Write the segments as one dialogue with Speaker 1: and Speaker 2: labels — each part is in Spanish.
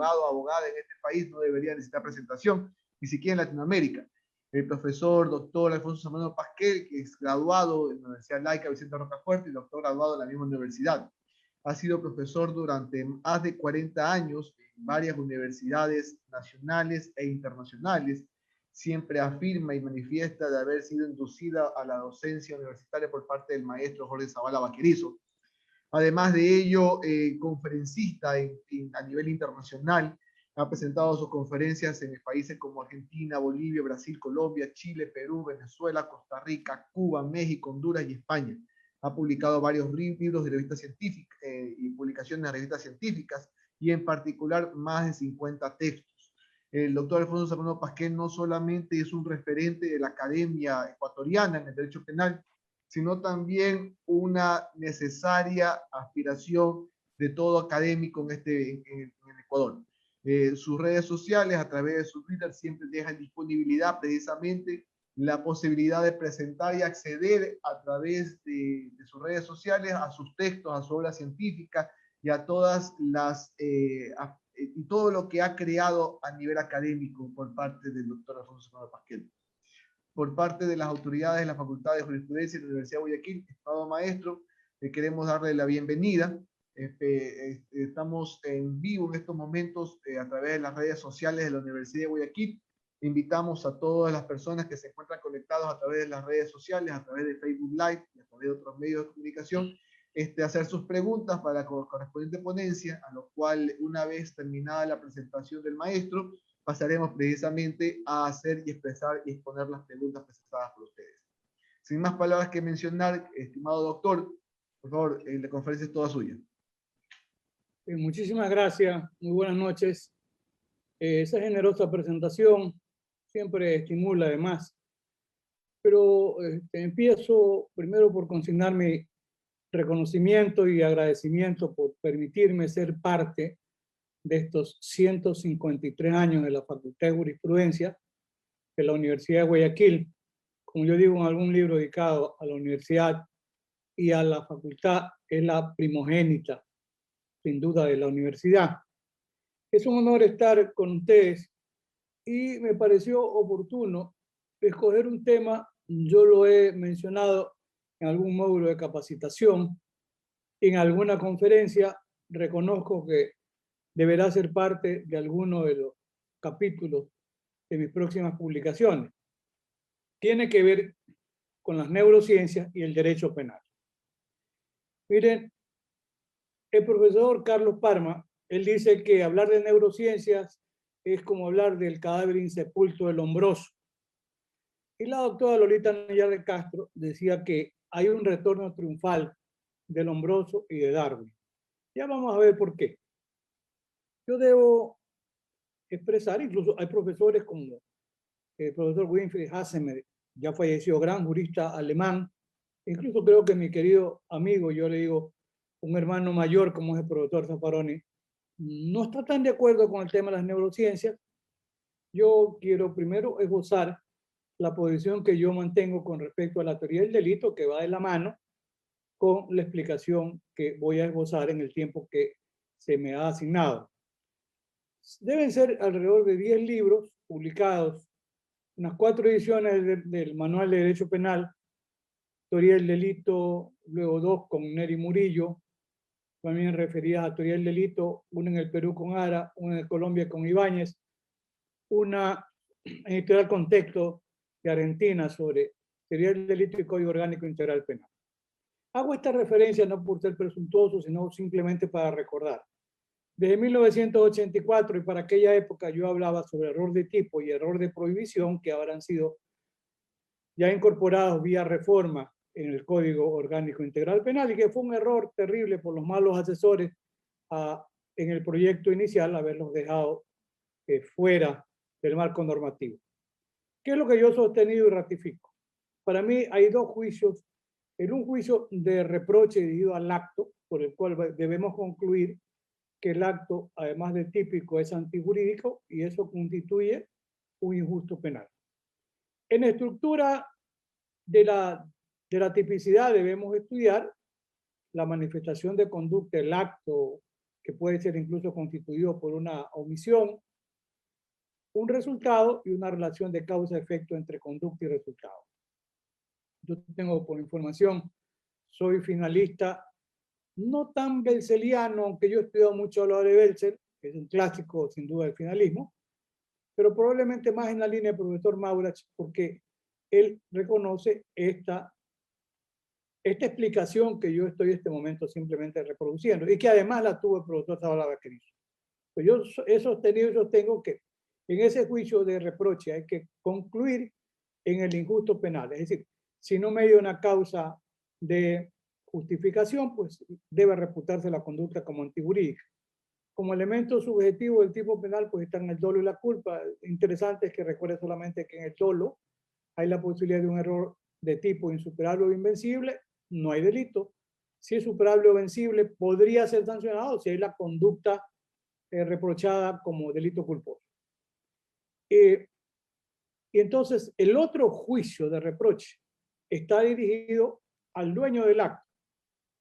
Speaker 1: abogada en este país no debería necesitar presentación, ni siquiera en Latinoamérica. El profesor doctor Alfonso Zambrano Pasquel, que es graduado en la Universidad Laica Vicente Rocafuerte y doctor graduado en la misma universidad. Ha sido profesor durante más de 40 años en varias universidades nacionales e internacionales. Siempre afirma y manifiesta de haber sido inducida a la docencia universitaria por parte del maestro Jorge Zavala Vaquerizo. Además de ello, conferencista a nivel internacional, ha presentado sus conferencias en países como Argentina, Bolivia, Brasil, Colombia, Chile, Perú, Venezuela, Costa Rica, Cuba, México, Honduras y España. Ha publicado varios libros de revistas científicas y publicaciones de revistas científicas y en particular más de 50 textos. El doctor Alfonso Zambrano Pasquel no solamente es un referente de la academia ecuatoriana en el derecho penal, sino también una necesaria aspiración de todo académico en Ecuador. Sus redes sociales, a través de su Twitter, siempre dejan disponibilidad precisamente la posibilidad de presentar y acceder a través de sus redes sociales a sus textos, a su obra científica y a todas las y todo lo que ha creado a nivel académico por parte del doctor Alfonso Zambrano Pasquel. Por parte de las autoridades de la Facultad de Jurisprudencia de la Universidad de Guayaquil, estimado maestro, queremos darle la bienvenida. Estamos en vivo en estos momentos a través de las redes sociales de la Universidad de Guayaquil. Invitamos a todas las personas que se encuentran conectados a través de las redes sociales, a través de Facebook Live y a través de otros medios de comunicación, a hacer sus preguntas para la correspondiente ponencia, a lo cual, una vez terminada la presentación del maestro, pasaremos precisamente a hacer y expresar y exponer las preguntas presentadas por ustedes. Sin más palabras que mencionar, estimado doctor, por favor, la conferencia es toda suya.
Speaker 2: Muchísimas gracias, muy buenas noches. Esa generosa presentación siempre estimula además, pero empiezo primero por consignar mi reconocimiento y agradecimiento por permitirme ser parte de estos 153 años de la Facultad de Jurisprudencia de la Universidad de Guayaquil. Como yo digo en algún libro dedicado a la universidad y a la facultad, es la primogénita, sin duda, de la universidad. Es un honor estar con ustedes y me pareció oportuno escoger un tema. Yo lo he mencionado en algún módulo de capacitación, en alguna conferencia. Reconozco que deberá ser parte de alguno de los capítulos de mis próximas publicaciones. Tiene que ver con las neurociencias y el derecho penal. Miren, el profesor Carlos Parma, él dice que hablar de neurociencias es como hablar del cadáver insepulto del Lombroso. Y la doctora Lolita Nayar de Castro decía que hay un retorno triunfal de Lombroso y de Darwin. Ya vamos a ver por qué. Yo debo expresar, incluso hay profesores como el profesor Winfried Hassemer, ya falleció, gran jurista alemán, incluso creo que mi querido amigo, yo le digo, un hermano mayor como es el profesor Zaffaroni, no está tan de acuerdo con el tema de las neurociencias. Yo quiero primero esbozar la posición que yo mantengo con respecto a la teoría del delito, que va de la mano con la explicación que voy a esbozar en el tiempo que se me ha asignado. Deben ser alrededor de 10 libros publicados, unas 4 ediciones del Manual de Derecho Penal, Teoría del Delito, luego 2 con Neri Murillo, también referidas a Teoría del Delito, una en el Perú con Ara, una en Colombia con Ibáñez, una en Editorial Contexto de Argentina sobre Teoría del Delito y Código Orgánico Integral Penal. Hago esta referencia no por ser presuntuoso, sino simplemente para recordar. Desde 1984 y para aquella época yo hablaba sobre error de tipo y error de prohibición que habrán sido ya incorporados vía reforma en el Código Orgánico Integral Penal y que fue un error terrible por los malos asesores en el proyecto inicial haberlos dejado fuera del marco normativo. ¿Qué es lo que yo he sostenido y ratifico? Para mí hay 2 juicios. En un juicio de reproche dirigido al acto, por el cual debemos concluir que el acto, además de típico, es antijurídico y eso constituye un injusto penal. En la estructura de la tipicidad debemos estudiar la manifestación de conducta, el acto, que puede ser incluso constituido por una omisión, un resultado y una relación de causa-efecto entre conducta y resultado. Yo tengo por información, soy finalista, no tan belseliano, aunque yo he estudiado mucho lo de Belzel, que es un clásico sin duda del finalismo, pero probablemente más en la línea del profesor Maurach, porque él reconoce esta explicación que yo estoy en este momento simplemente reproduciendo, y que además la tuvo el profesor Zavala Vaquerizo. Pues yo he sostenido y sostengo que en ese juicio de reproche hay que concluir en el injusto penal. Es decir, si no me dio una causa de justificación, pues debe reputarse la conducta como antijurídica. Como elemento subjetivo del tipo penal, pues están el dolo y la culpa. Interesante es que recuerde solamente que en el dolo hay la posibilidad de un error de tipo insuperable o invencible, no hay delito. Si es superable o vencible, podría ser sancionado si hay la conducta reprochada como delito culposo. Y entonces el otro juicio de reproche está dirigido al dueño del acto,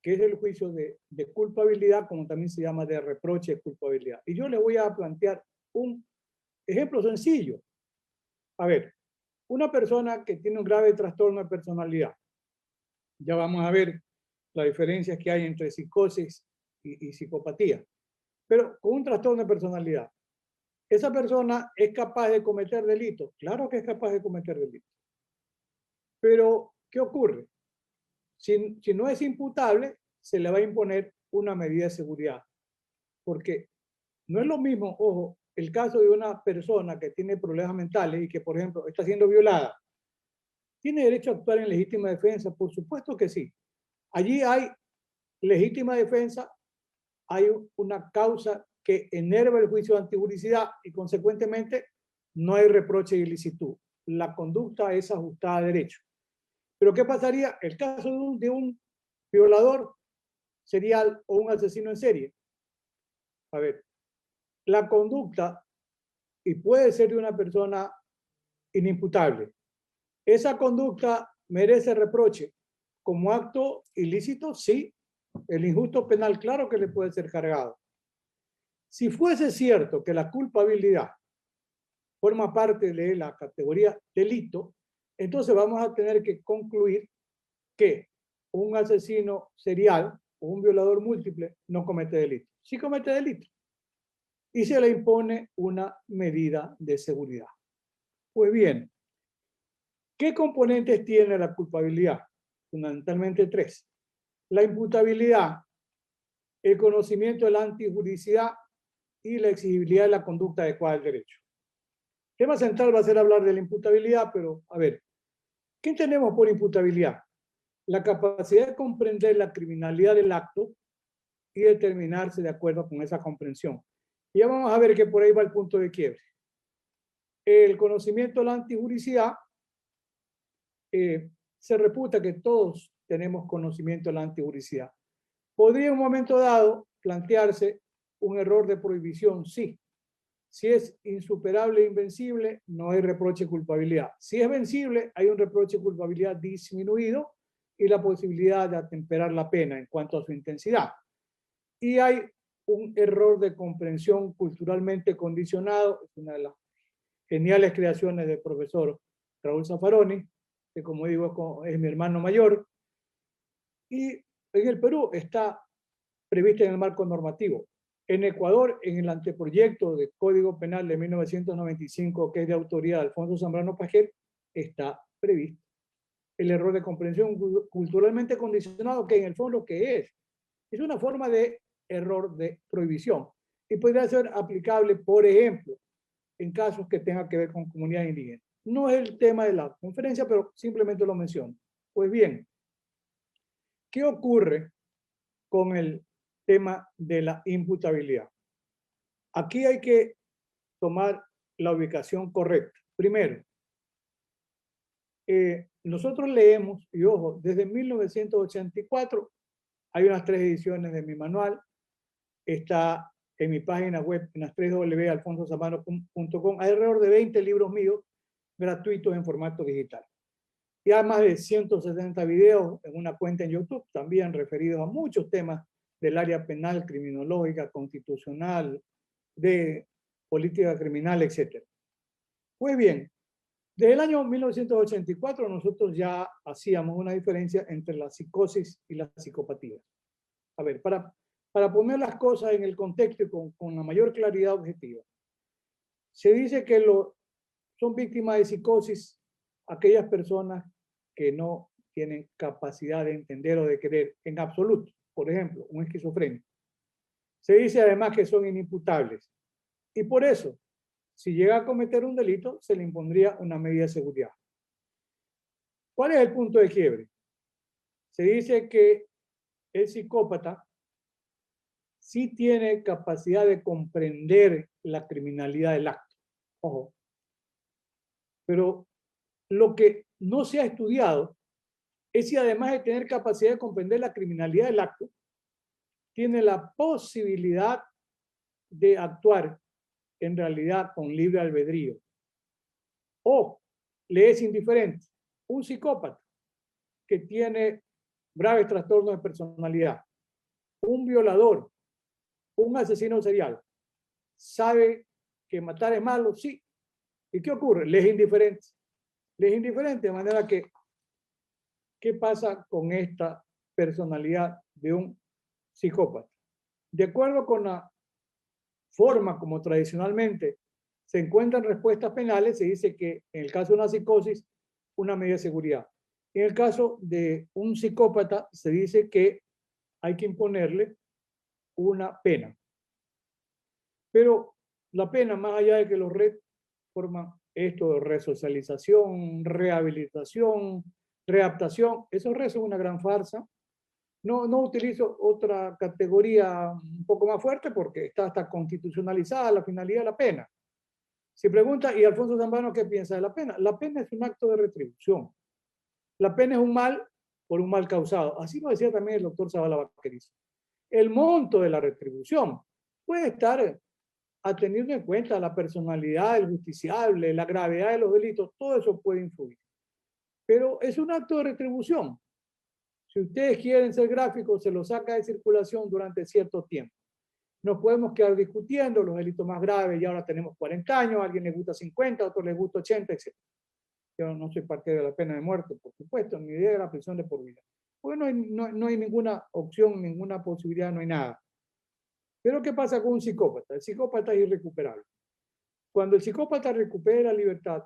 Speaker 2: que es el juicio de culpabilidad, como también se llama de reproche de culpabilidad. Y yo le voy a plantear un ejemplo sencillo. A ver, una persona que tiene un grave trastorno de personalidad, ya vamos a ver las diferencias que hay entre psicosis y psicopatía, pero con un trastorno de personalidad, ¿esa persona es capaz de cometer delitos? Claro que es capaz de cometer delitos. Pero, ¿qué ocurre? Si no es imputable, se le va a imponer una medida de seguridad. Porque no es lo mismo, ojo, el caso de una persona que tiene problemas mentales y que, por ejemplo, está siendo violada. ¿Tiene derecho a actuar en legítima defensa? Por supuesto que sí. Allí hay legítima defensa, hay una causa que enerva el juicio de antijuricidad y, consecuentemente, no hay reproche de ilicitud. La conducta es ajustada a derecho. Pero ¿qué pasaría? El caso de un violador serial o un asesino en serie. A ver, la conducta, y puede ser de una persona inimputable, esa conducta merece reproche. Como acto ilícito, sí. El injusto penal, claro que le puede ser cargado. Si fuese cierto que la culpabilidad forma parte de la categoría delito, entonces vamos a tener que concluir que un asesino serial o un violador múltiple no comete delito. Sí comete delito. Y se le impone una medida de seguridad. Pues bien, ¿qué componentes tiene la culpabilidad? Fundamentalmente tres. La imputabilidad, el conocimiento de la antijuricidad y la exigibilidad de la conducta adecuada del derecho. El tema central va a ser hablar de la imputabilidad, pero a ver, ¿qué entendemos por imputabilidad? La capacidad de comprender la criminalidad del acto y determinarse de acuerdo con esa comprensión. Y ya vamos a ver que por ahí va el punto de quiebre. El conocimiento de la antijuricidad, se reputa que todos tenemos conocimiento de la antijuricidad. ¿Podría en un momento dado plantearse un error de prohibición? Sí. Si es insuperable e invencible, no hay reproche de culpabilidad. Si es vencible, hay un reproche de culpabilidad disminuido y la posibilidad de atemperar la pena en cuanto a su intensidad. Y hay un error de comprensión culturalmente condicionado, es una de las geniales creaciones del profesor Raúl Zaffaroni, que como digo es mi hermano mayor, y en el Perú está prevista en el marco normativo. En Ecuador, en el anteproyecto de Código Penal de 1995, que es de autoría de Alfonso Zambrano Pagel, está previsto el error de comprensión culturalmente condicionado, que en el fondo, ¿qué es una forma de error de prohibición y podría ser aplicable, por ejemplo, en casos que tengan que ver con comunidades indígenas. No es el tema de la conferencia, pero simplemente lo menciono. Pues bien, ¿qué ocurre con el tema de la imputabilidad? Aquí hay que tomar la ubicación correcta. Primero, nosotros leemos, y ojo, desde 1984 hay unas 3 ediciones de mi manual, está en mi página web, en las www.alfonsozambrano.com, hay alrededor de 20 libros míos gratuitos en formato digital. Y hay más de 170 videos en una cuenta en YouTube, también referidos a muchos temas del área penal, criminológica, constitucional, de política criminal, etc. Pues bien, desde el año 1984 nosotros ya hacíamos una diferencia entre la psicosis y la psicopatía. A ver, para poner las cosas en el contexto y con la mayor claridad objetiva, se dice que son víctimas de psicosis aquellas personas que no tienen capacidad de entender o de querer en absoluto. Por ejemplo, un esquizofrénico. Se dice además que son inimputables. Y por eso, si llega a cometer un delito, se le impondría una medida de seguridad. ¿Cuál es el punto de quiebre? Se dice que el psicópata sí tiene capacidad de comprender la criminalidad del acto. Ojo. Pero lo que no se ha estudiado es si además de tener capacidad de comprender la criminalidad del acto, tiene la posibilidad de actuar en realidad con libre albedrío. O le es indiferente. Un psicópata que tiene graves trastornos de personalidad, un violador, un asesino serial, sabe que matar es malo, sí. ¿Y qué ocurre? Le es indiferente. Le es indiferente, de manera que, ¿qué pasa con esta personalidad de un psicópata? De acuerdo con la forma como tradicionalmente se encuentran respuestas penales, se dice que en el caso de una psicosis, una medida de seguridad. En el caso de un psicópata, se dice que hay que imponerle una pena. Pero la pena, más allá de que los RED forman esto de resocialización, rehabilitación, readaptación, esos RED son una gran farsa. No utilizo otra categoría un poco más fuerte porque está hasta constitucionalizada la finalidad de la pena. Si pregunta, ¿y Alfonso Zambano qué piensa de la pena? La pena es un acto de retribución. La pena es un mal por un mal causado. Así lo decía también el doctor Zavala Vaquerizo. El monto de la retribución puede estar atendiendo en cuenta la personalidad del justiciable, la gravedad de los delitos, todo eso puede influir. Pero es un acto de retribución. Si ustedes quieren ser gráficos, se lo saca de circulación durante cierto tiempo. Nos podemos quedar discutiendo los delitos más graves, y ahora tenemos 40 años, a alguien le gusta 50, a otro le gusta 80, etc. Yo no soy partidario de la pena de muerte, por supuesto, ni idea de la prisión de por vida. Porque no hay ninguna opción, ninguna posibilidad, no hay nada. Pero ¿qué pasa con un psicópata? El psicópata es irrecuperable. Cuando el psicópata recupere la libertad,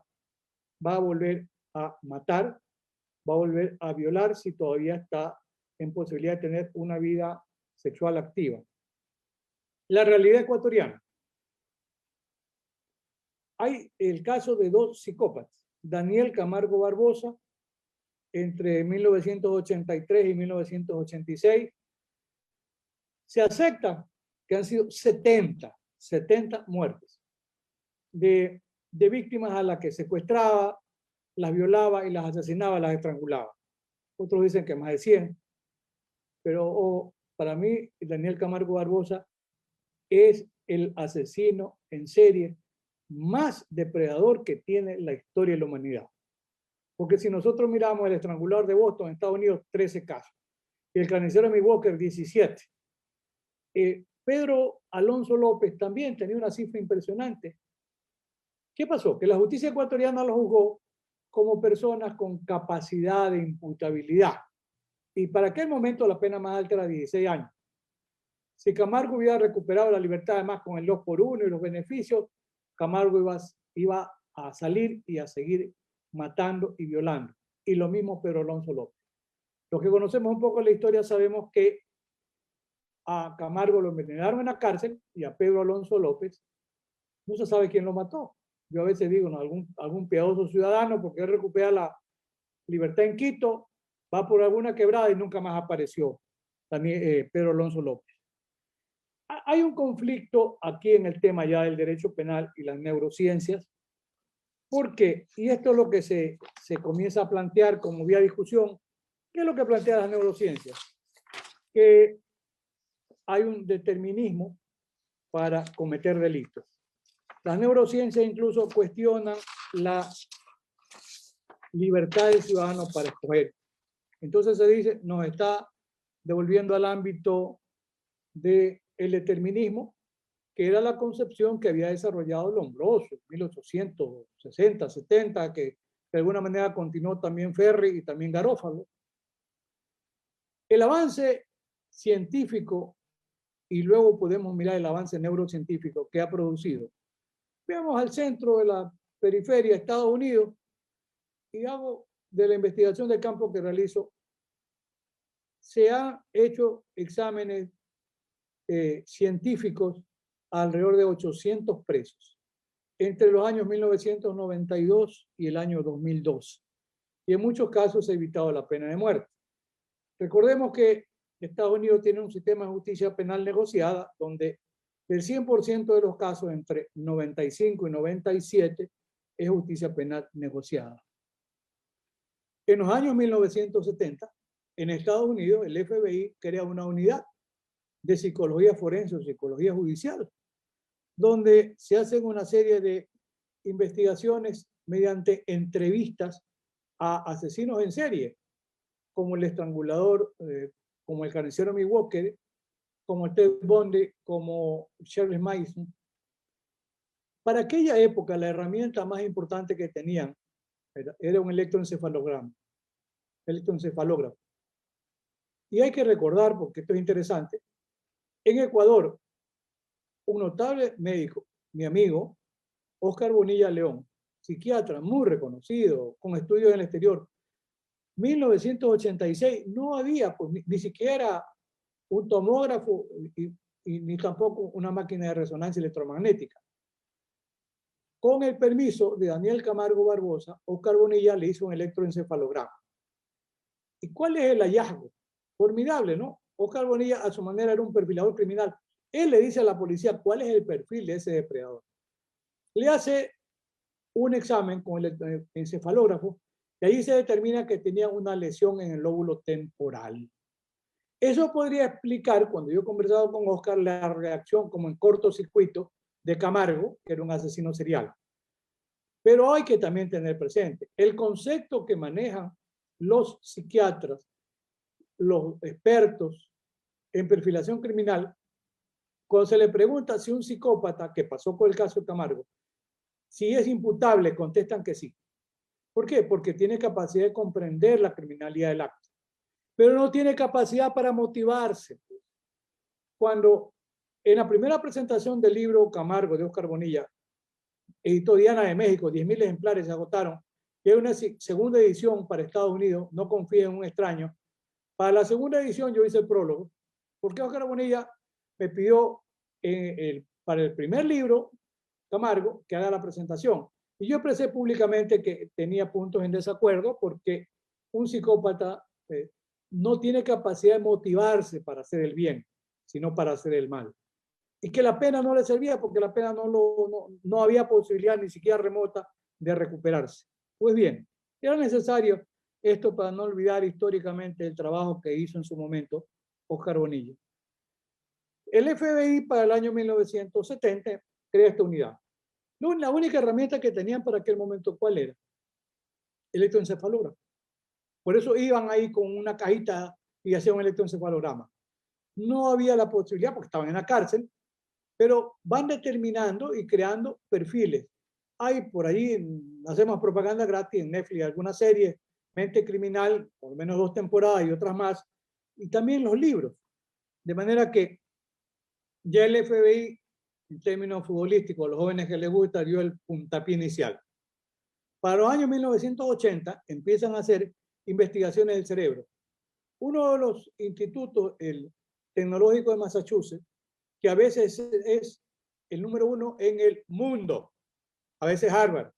Speaker 2: va a volver a matar, va a volver a violar si todavía está en posibilidad de tener una vida sexual activa. La realidad ecuatoriana. Hay el caso de dos psicópatas, Daniel Camargo Barbosa, entre 1983 y 1986. Se acepta que han sido 70 muertes de víctimas a las que secuestraba, las violaba y las asesinaba, las estrangulaba. Otros dicen que más de 100. Pero para mí, Daniel Camargo Barbosa es el asesino en serie más depredador que tiene la historia de la humanidad. Porque si nosotros miramos el estrangulador de Boston, en Estados Unidos, 13 casos. Y el carnicero de Milwaukee, 17. Pedro Alonso López también tenía una cifra impresionante. ¿Qué pasó? Que la justicia ecuatoriana lo juzgó como personas con capacidad de imputabilidad. Y para aquel momento la pena más alta era 16 años. Si Camargo hubiera recuperado la libertad además con el 2x1 y los beneficios, Camargo iba a salir y a seguir matando y violando. Y lo mismo Pedro Alonso López. Los que conocemos un poco la historia sabemos que a Camargo lo envenenaron en la cárcel y a Pedro Alonso López no se sabe quién lo mató. Yo a veces digo, ¿no? algún piadoso ciudadano, porque él recupera la libertad en Quito, va por alguna quebrada y nunca más apareció también Pedro Alonso López. Hay un conflicto aquí en el tema ya del derecho penal y las neurociencias. ¿Por qué? Y esto es lo que se comienza a plantear como vía de discusión. ¿Qué es lo que plantea las neurociencias? Que hay un determinismo para cometer delitos. Las neurociencias incluso cuestionan la libertad del ciudadano para escoger. Entonces se dice, nos está devolviendo al ámbito del determinismo, que era la concepción que había desarrollado Lombroso en 1860, 70, que de alguna manera continuó también Ferri y también Garófalo. El avance científico, y luego podemos mirar el avance neurocientífico que ha producido. Veamos al centro de la periferia, Estados Unidos, y hago de la investigación de campo que realizo, se han hecho exámenes científicos a alrededor de 800 presos entre los años 1992 y el año 2002. Y en muchos casos se ha evitado la pena de muerte. Recordemos que Estados Unidos tiene un sistema de justicia penal negociada donde del 100% de los casos, entre 95 y 97, es justicia penal negociada. En los años 1970, en Estados Unidos, el FBI crea una unidad de psicología forense o psicología judicial, donde se hacen una serie de investigaciones mediante entrevistas a asesinos en serie, como el estrangulador, como el carnicero Milwaukee, como Ted Bundy, como Charles Manson. Para aquella época, la herramienta más importante que tenían era un electroencefalógrafo. Y hay que recordar, porque esto es interesante, en Ecuador, un notable médico, mi amigo, Oscar Bonilla León, psiquiatra muy reconocido, con estudios en el exterior, 1986 no había pues, ni siquiera un tomógrafo y ni tampoco una máquina de resonancia electromagnética. Con el permiso de Daniel Camargo Barbosa, Oscar Bonilla le hizo un electroencefalograma. ¿Y cuál es el hallazgo? Formidable, ¿no? Oscar Bonilla, a su manera, era un perfilador criminal. Él le dice a la policía cuál es el perfil de ese depredador. Le hace un examen con el encefalógrafo y ahí se determina que tenía una lesión en el lóbulo temporal. Eso podría explicar, cuando yo he conversado con Oscar, la reacción como en cortocircuito de Camargo, que era un asesino serial. Pero hay que también tener presente el concepto que manejan los psiquiatras, los expertos en perfilación criminal, cuando se le pregunta si un psicópata, que pasó con el caso de Camargo, si es imputable, contestan que sí. ¿Por qué? Porque tiene capacidad de comprender la criminalidad del acto, pero no tiene capacidad para motivarse. Cuando en la primera presentación del libro Camargo de Oscar Bonilla, editó Diana de México, 10.000 ejemplares se agotaron, y hay una segunda edición para Estados Unidos, No confíe en un extraño. Para la segunda edición yo hice el prólogo, porque Oscar Bonilla me pidió para el primer libro, Camargo, que haga la presentación. Y yo expresé públicamente que tenía puntos en desacuerdo porque un psicópata no tiene capacidad de motivarse para hacer el bien, sino para hacer el mal. Y que la pena no le servía porque la pena no había posibilidad ni siquiera remota de recuperarse. Pues bien, era necesario esto para no olvidar históricamente el trabajo que hizo en su momento Oscar Bonilla. El FBI para el año 1970 crea esta unidad. No, la única herramienta que tenían para aquel momento, ¿cuál era? Electroencefalograma. Por eso iban ahí con una cajita y hacían un electroencefalograma. No había la posibilidad, porque estaban en la cárcel, pero van determinando y creando perfiles. Hay por ahí, hacemos propaganda gratis en Netflix, algunas series, Mente Criminal, por lo menos 2 temporadas y otras más, y también los libros. De manera que ya el FBI, en términos futbolísticos, a los jóvenes que les gusta, dio el puntapié inicial. Para los años 1980 empiezan a hacer investigaciones del cerebro. Uno de los institutos, el Tecnológico de Massachusetts, que a veces es el número 1 en el mundo, a veces Harvard,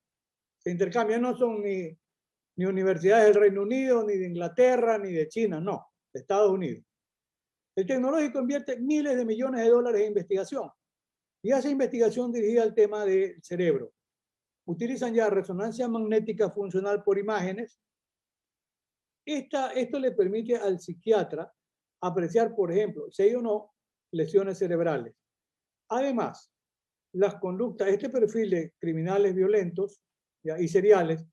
Speaker 2: se intercambian, no son ni universidades del Reino Unido, ni de Inglaterra, ni de China, no, de Estados Unidos. El Tecnológico invierte miles de millones de dólares en investigación y hace investigación dirigida al tema del cerebro. Utilizan ya resonancia magnética funcional por imágenes. Esto le permite al psiquiatra apreciar, por ejemplo, si hay o no lesiones cerebrales. Además, las conductas, este perfil de criminales violentos y seriales,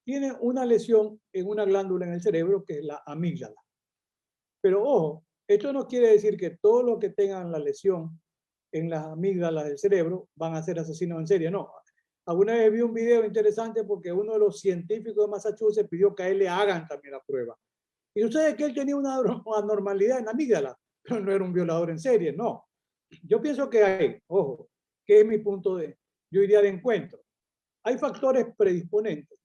Speaker 2: tiene una lesión en una glándula en el cerebro que es la amígdala. Pero ojo, Esto no quiere decir que todos los que tengan la lesión en las amígdalas del cerebro van a ser asesinos en serie, no. Alguna vez vi un video interesante porque uno de los científicos de Massachusetts pidió que a él le hagan también la prueba. Y sucede que él tenía una anormalidad en la amígdala, pero no era un violador en serie, no. Yo pienso que hay, ojo, que es mi punto de, yo diría, de encuentro. Hay factores predisponentes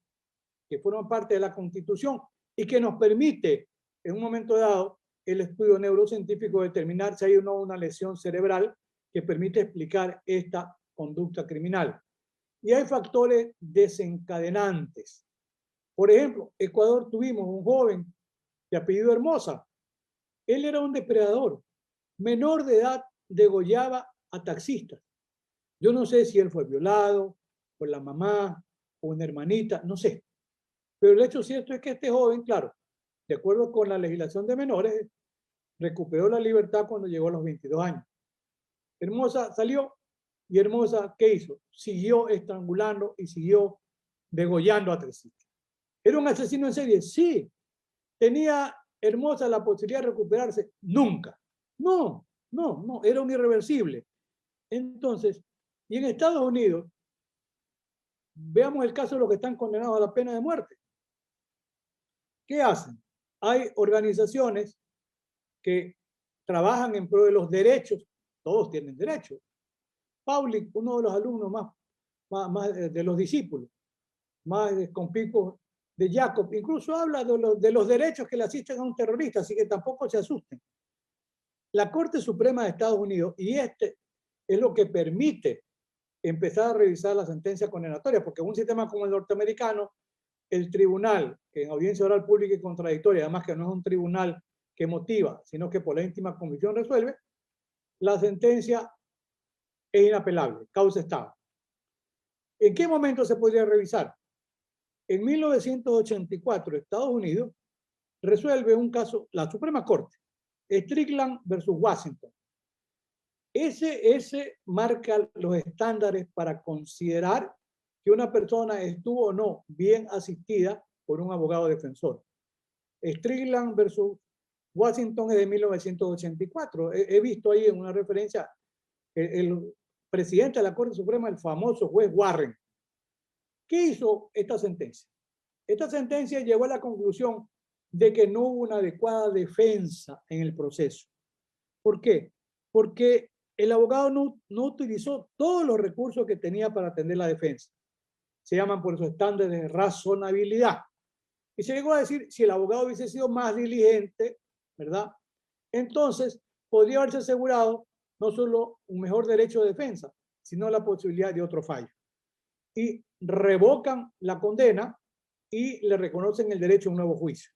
Speaker 2: que forman parte de la Constitución y que nos permite, en un momento dado, el estudio neurocientífico determinar si hay o no una lesión cerebral que permite explicar esta conducta criminal. Y hay factores desencadenantes. Por ejemplo, Ecuador tuvimos un joven de apellido Hermosa. Él era un depredador. Menor de edad, degollaba a taxistas. Yo no sé si él fue violado por la mamá o una hermanita, no sé. Pero el hecho cierto es que este joven, claro, de acuerdo con la legislación de menores, recuperó la libertad cuando llegó a los 22 años. Hermosa salió y Hermosa, ¿qué hizo? Siguió estrangulando y siguió degollando a taxistas. ¿Era un asesino en serie? Sí. ¿Tenía Hermosa la posibilidad de recuperarse? Nunca. No, era un irreversible. Entonces, y en Estados Unidos, veamos el caso de los que están condenados a la pena de muerte. ¿Qué hacen? Hay organizaciones que trabajan en pro de los derechos, todos tienen derechos. Pauling, uno de los alumnos más de los discípulos, más conspicuos de Jacob, incluso habla de los derechos que le asisten a un terrorista, así que tampoco se asusten. La Corte Suprema de Estados Unidos, y este es lo que permite empezar a revisar la sentencia condenatoria, porque en un sistema como el norteamericano, el tribunal, en audiencia oral pública y contradictoria, además que no es un tribunal que motiva, sino que por la íntima convicción resuelve, la sentencia es inapelable, causa estaba. ¿En qué momento se podría revisar? En 1984, Estados Unidos resuelve un caso, la Suprema Corte, Strickland versus Washington. Ese marca los estándares para considerar que una persona estuvo o no bien asistida por un abogado defensor. Strickland versus Washington es de 1984. He visto ahí en una referencia el presidente de la Corte Suprema, el famoso juez Warren. ¿Qué hizo esta sentencia? Esta sentencia llegó a la conclusión de que no hubo una adecuada defensa en el proceso. ¿Por qué? Porque el abogado no utilizó todos los recursos que tenía para atender la defensa. Se llaman por esos estándares de razonabilidad. Y se llegó a decir, si el abogado hubiese sido más diligente, ¿verdad? Entonces, podría haberse asegurado no solo un mejor derecho de defensa, sino la posibilidad de otro fallo. Y revocan la condena y le reconocen el derecho a un nuevo juicio.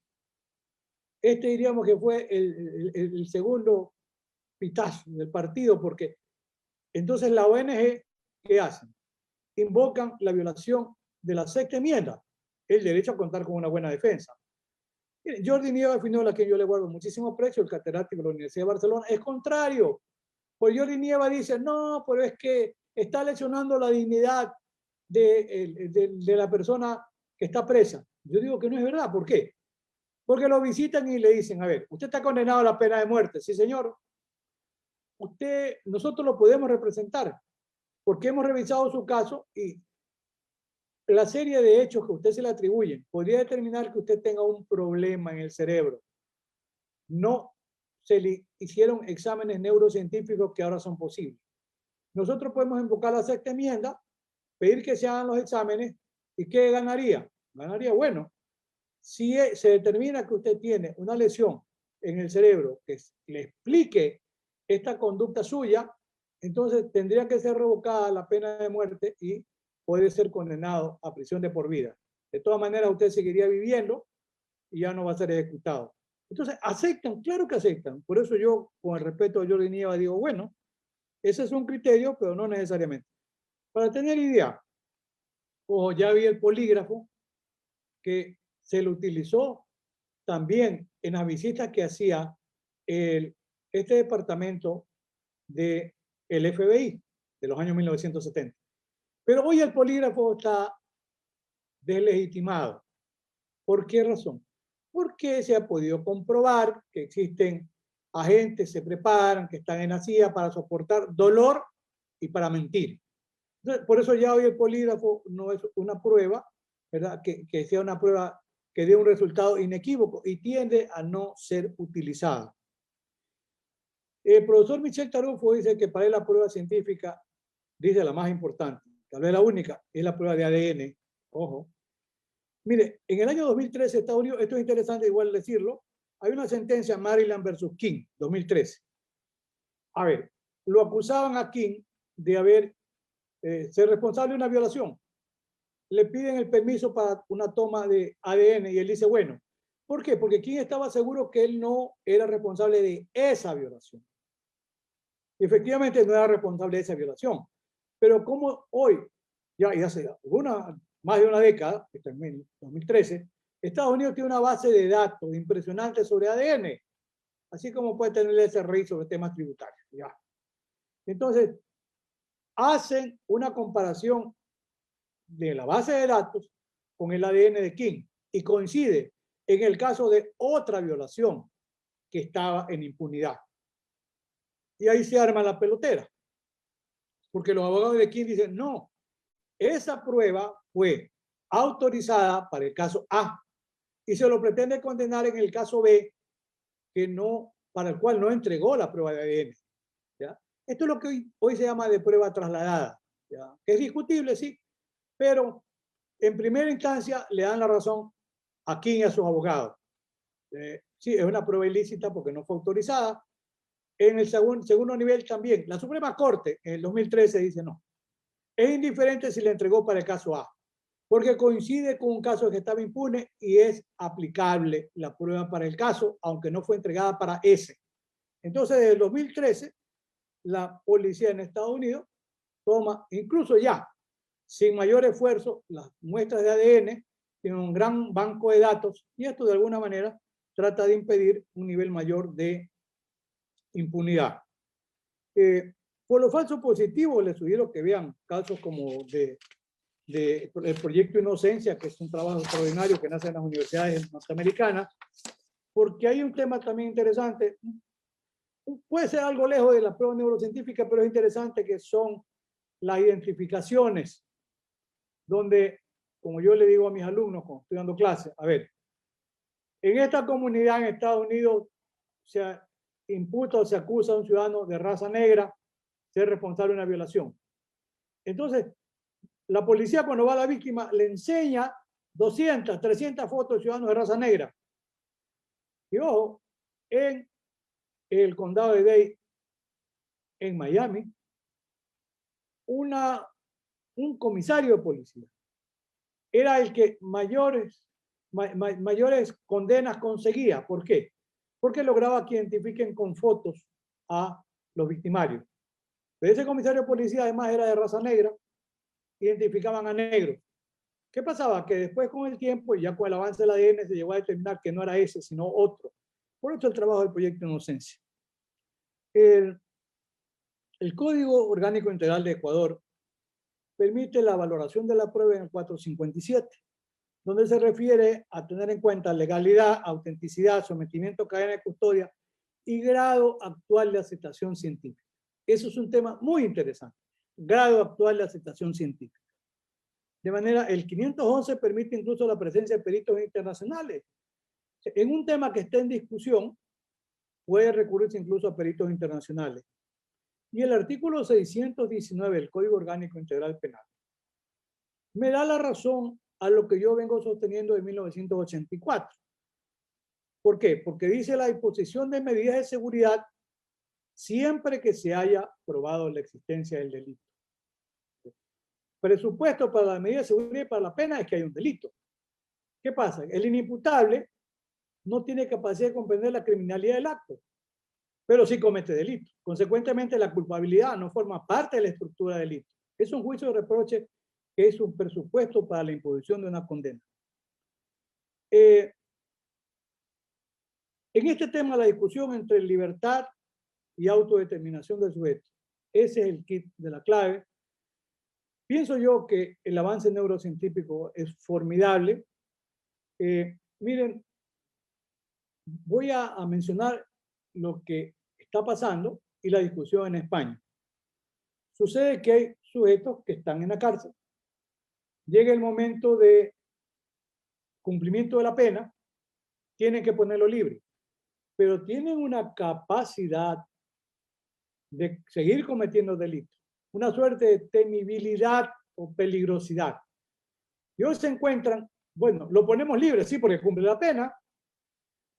Speaker 2: Este diríamos que fue el segundo pitazo del partido, porque entonces la ONG, ¿qué hacen? Invocan la violación de la sexta enmienda, el derecho a contar con una buena defensa. Jordi Nieva Finola, a quien yo le guardo muchísimo precio, el catedrático de la Universidad de Barcelona, es contrario. Pues Jordi Nieva dice, no, pero es que está lesionando la dignidad de la persona que está presa. Yo digo que no es verdad. ¿Por qué? Porque lo visitan y le dicen, a ver, usted está condenado a la pena de muerte. Sí, señor. Nosotros lo podemos representar porque hemos revisado su caso y la serie de hechos que a usted se le atribuyen podría determinar que usted tenga un problema en el cerebro. No se le hicieron exámenes neurocientíficos que ahora son posibles. Nosotros podemos invocar la sexta enmienda, pedir que se hagan los exámenes y ¿qué ganaría? Ganaría, bueno, si se determina que usted tiene una lesión en el cerebro que le explique esta conducta suya, entonces tendría que ser revocada la pena de muerte y puede ser condenado a prisión de por vida. De todas maneras, usted seguiría viviendo y ya no va a ser ejecutado. Entonces, aceptan, claro que aceptan. Por eso yo, con el respeto a Jordi Nieva, digo, bueno, ese es un criterio, pero no necesariamente. Para tener idea, o ya vi el polígrafo, que se lo utilizó también en las visitas que hacía este departamento del FBI de los años 1970. Pero hoy el polígrafo está deslegitimado. ¿Por qué razón? Porque se ha podido comprobar que existen agentes se preparan, que están en la CIA para soportar dolor y para mentir. Entonces, por eso ya hoy el polígrafo no es una prueba, ¿verdad? Que sea una prueba que dé un resultado inequívoco y tiende a no ser utilizada. El profesor Michel Tarufo dice que para él la prueba científica, dice la más importante, tal vez la única, es la prueba de ADN. Ojo. Mire, en el año 2013, Estados Unidos, esto es interesante igual decirlo, hay una sentencia Maryland versus King, 2013. A ver, lo acusaban a King de haber ser responsable de una violación. Le piden el permiso para una toma de ADN y él dice, bueno, ¿por qué? Porque King estaba seguro que él no era responsable de esa violación. Y efectivamente no era responsable de esa violación. Pero como hoy, ya hace más de una década, en 2013, Estados Unidos tiene una base de datos impresionante sobre ADN, así como puede tener el SRI sobre temas tributarios. Ya. Entonces, hacen una comparación de la base de datos con el ADN de King y coincide en el caso de otra violación que estaba en impunidad. Y ahí se arma la pelotera, porque los abogados de King dicen, no, esa prueba fue autorizada para el caso A y se lo pretende condenar en el caso B, que no, para el cual no entregó la prueba de ADN. ¿Ya? Esto es lo que hoy se llama de prueba trasladada, ¿ya? Que es discutible, sí, pero en primera instancia le dan la razón a King y a sus abogados. Sí, es una prueba ilícita porque no fue autorizada. En el segundo nivel también, la Suprema Corte en el 2013 dice no. Es indiferente si le entregó para el caso A, porque coincide con un caso que estaba impune y es aplicable la prueba para el caso, aunque no fue entregada para ese. Entonces, desde el 2013, la policía en Estados Unidos toma, incluso ya, sin mayor esfuerzo, las muestras de ADN, tienen un gran banco de datos y esto de alguna manera trata de impedir un nivel mayor de impunidad. Por lo falso positivo, les sugiero que vean casos como el proyecto Inocencia, que es un trabajo extraordinario que nace en las universidades norteamericanas, porque hay un tema también interesante. Puede ser algo lejos de la prueba neurocientífica, pero es interesante, que son las identificaciones, donde, como yo le digo a mis alumnos cuando estoy dando clases, a ver, en esta comunidad en Estados Unidos se imputa o se acusa a un ciudadano de raza negra ser responsable de una violación. Entonces, la policía, cuando va a la víctima, le enseña 200, 300 fotos de ciudadanos de raza negra. Y ojo, en el condado de Dade, en Miami, un comisario de policía era el que mayores condenas conseguía. ¿Por qué? Porque lograba que identifiquen con fotos a los victimarios. Pero ese comisario de policía además era de raza negra, identificaban a negros. ¿Qué pasaba? Que después, con el tiempo, y ya con el avance del ADN, se llegó a determinar que no era ese, sino otro. Por eso el trabajo del proyecto Inocencia. El Código Orgánico Integral de Ecuador permite la valoración de la prueba en el 457, donde se refiere a tener en cuenta legalidad, autenticidad, sometimiento a cadena de custodia y grado actual de aceptación científica. Eso es un tema muy interesante, grado actual de aceptación científica. De manera, el 511 permite incluso la presencia de peritos internacionales. En un tema que esté en discusión, puede recurrirse incluso a peritos internacionales. Y el artículo 619 del Código Orgánico Integral Penal me da la razón a lo que yo vengo sosteniendo de 1984. ¿Por qué? Porque dice la disposición de medidas de seguridad siempre que se haya probado la existencia del delito. Presupuesto para la medida de seguridad y para la pena es que hay un delito. ¿Qué pasa? El inimputable no tiene capacidad de comprender la criminalidad del acto, pero sí comete delito. Consecuentemente, la culpabilidad no forma parte de la estructura del delito. Es un juicio de reproche que es un presupuesto para la imposición de una condena. En este tema, la discusión entre libertad y autodeterminación del sujeto, ese es el kit de la clave. Pienso yo que el avance neurocientífico es formidable. Miren, voy a mencionar lo que está pasando y la discusión en España. Sucede que hay sujetos que están en la cárcel. Llega el momento de cumplimiento de la pena, tienen que ponerlo libre, pero tienen una capacidad de seguir cometiendo delitos, una suerte de temibilidad o peligrosidad. Y hoy se encuentran, bueno, lo ponemos libre, sí, porque cumple la pena,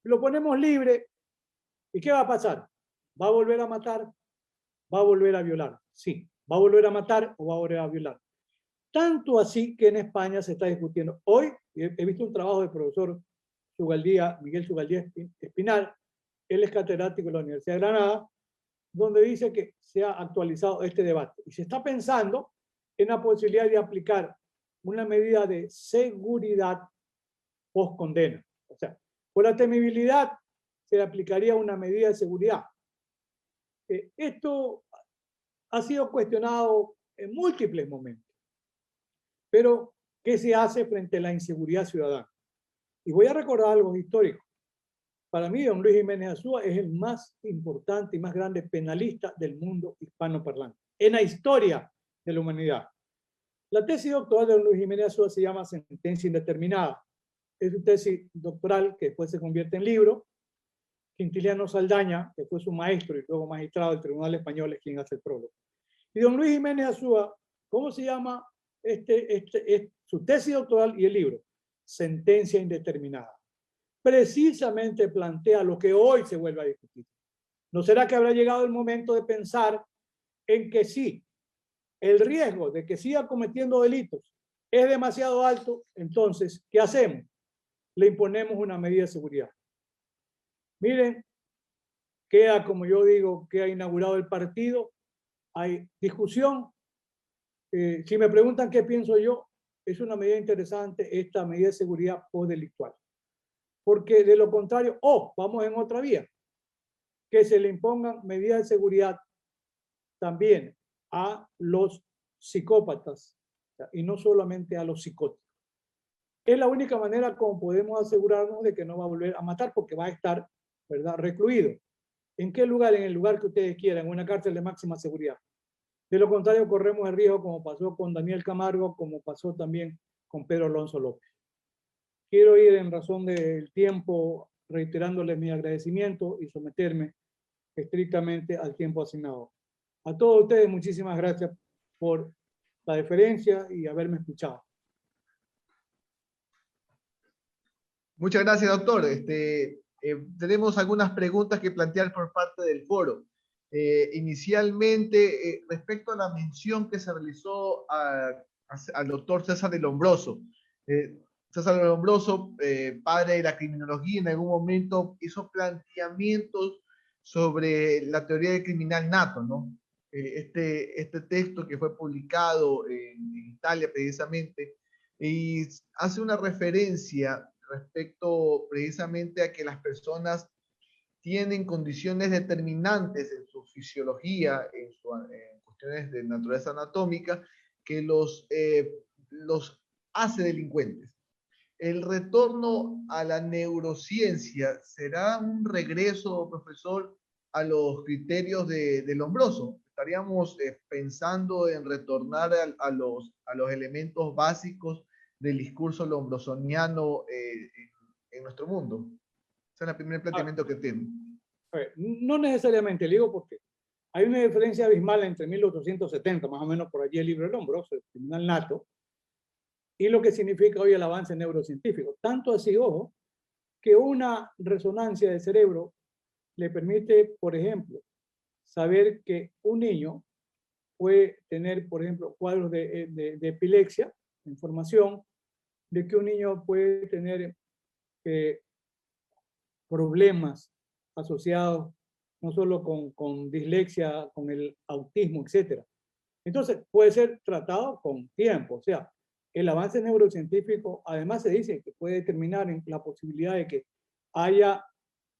Speaker 2: lo ponemos libre, ¿y qué va a pasar? ¿Va a volver a matar? ¿Va a volver a violar? Sí, ¿va a volver a matar o va a volver a violar? Tanto así que en España se está discutiendo. Hoy he visto un trabajo del profesor Miguel Zugaldía Espinal, él es catedrático de la Universidad de Granada, donde dice que se ha actualizado este debate y se está pensando en la posibilidad de aplicar una medida de seguridad post condena. O sea, por la temibilidad se le aplicaría una medida de seguridad. Esto ha sido cuestionado en múltiples momentos. Pero, ¿qué se hace frente a la inseguridad ciudadana? Y voy a recordar algo histórico. Para mí, don Luis Jiménez Azúa es el más importante y más grande penalista del mundo hispanoparlante, en la historia de la humanidad. La tesis doctoral de don Luis Jiménez Azúa se llama Sentencia Indeterminada. Es su tesis doctoral que después se convierte en libro. Quintiliano Saldaña, que fue su maestro y luego magistrado del Tribunal Español, es quien hace el prólogo. Y don Luis Jiménez Azúa, ¿cómo se llama su tesis doctoral y el libro? Sentencia Indeterminada. Precisamente plantea lo que hoy se vuelve a discutir. ¿No será que habrá llegado el momento de pensar en que sí, el riesgo de que siga cometiendo delitos es demasiado alto? Entonces, ¿qué hacemos? Le imponemos una medida de seguridad. Miren, queda, como yo digo, que ha inaugurado el partido, hay discusión. Si me preguntan qué pienso yo, es una medida interesante esta medida de seguridad postdelictual. Porque de lo contrario, vamos en otra vía, que se le impongan medidas de seguridad también a los psicópatas y no solamente a los psicóticos. Es la única manera como podemos asegurarnos de que no va a volver a matar porque va a estar, ¿verdad?, recluido. ¿En qué lugar? En el lugar que ustedes quieran, en una cárcel de máxima seguridad. De lo contrario, corremos el riesgo, como pasó con Daniel Camargo, como pasó también con Pedro Alonso López. Quiero ir en razón del tiempo reiterándoles mi agradecimiento y someterme estrictamente al tiempo asignado. A todos ustedes, muchísimas gracias por la deferencia y haberme escuchado.
Speaker 1: Muchas gracias, doctor. Tenemos algunas preguntas que plantear por parte del foro. Inicialmente, respecto a la mención que se realizó al doctor César de Lombroso. César de Lombroso, padre de la criminología, en algún momento hizo planteamientos sobre la teoría del criminal nato, ¿no? Este texto que fue publicado en Italia precisamente, y hace una referencia respecto precisamente a que las personas tienen condiciones determinantes en su fisiología, en cuestiones de naturaleza anatómica, que los hace delincuentes. ¿El retorno a la neurociencia será un regreso, profesor, a los criterios de Lombroso? ¿Estaríamos pensando en retornar a los elementos básicos del discurso lombrosoniano en nuestro mundo? Ese es el primer planteamiento que tiene.
Speaker 2: No necesariamente, le digo porque hay una diferencia abismal entre 1870, más o menos por allí el libro de Lombroso, el criminal nato, y lo que significa hoy el avance neurocientífico. Tanto así, ojo, que una resonancia del cerebro le permite, por ejemplo, saber que un niño puede tener, por ejemplo, cuadros de epilepsia, información de que un niño puede tener problemas asociados no solo con dislexia, con el autismo, etc. Entonces, puede ser tratado con tiempo. O sea, el avance neurocientífico, además se dice que puede determinar en la posibilidad de que haya